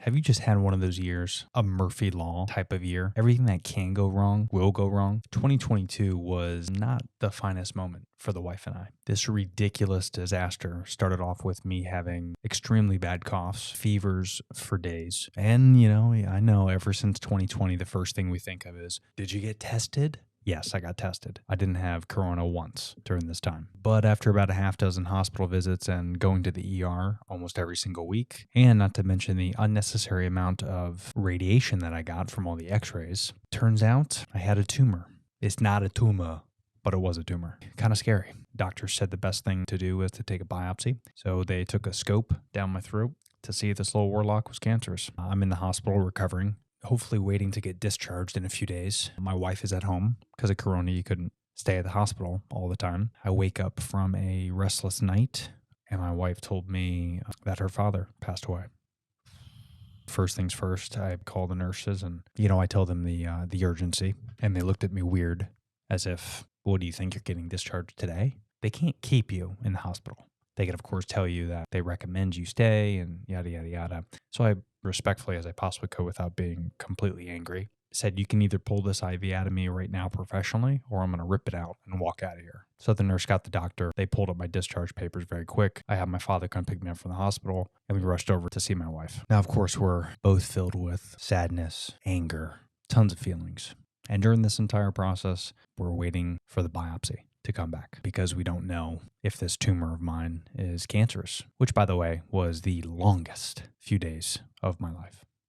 Have you just had one of those years, a Murphy Law type of year? Everything that can go wrong will go wrong. 2022 was not the finest moment for the wife and I. This ridiculous disaster started off with me having extremely bad coughs, fevers for days. And, I know ever since 2020, the first thing we think of is, did you get tested? Yes, I got tested. I didn't have corona once during this time. But after about a half dozen hospital visits and going to the ER almost every single week, and not to mention the unnecessary amount of radiation that I got from all the x-rays, turns out I had a tumor. It's not a tumor, but it was a tumor. Kind of scary. Doctors said the best thing to do was to take a biopsy. So they took a scope down my throat to see if this little warlock was cancerous. I'm in the hospital recovering, hopefully waiting to get discharged in a few days. My wife is at home because of corona. You couldn't stay at the hospital all the time. I wake up from a restless night and my wife told me that her father passed away. First things first, I call the nurses and, I tell them the urgency, and they looked at me weird as if, what do you think, you're getting discharged today? They can't keep you in the hospital. They could, of course, tell you that they recommend you stay and yada, yada, yada. So I respectfully, as I possibly could without being completely angry, said, you can either pull this IV out of me right now professionally, or I'm going to rip it out and walk out of here. So the nurse got the doctor. They pulled up my discharge papers very quick. I had my father come pick me up from the hospital, and we rushed over to see my wife. Now, of course, we're both filled with sadness, anger, tons of feelings. And during this entire process, we're waiting for the biopsy to come back because we don't know if this tumor of mine is cancerous, which, by the way, was the longest few days of my life.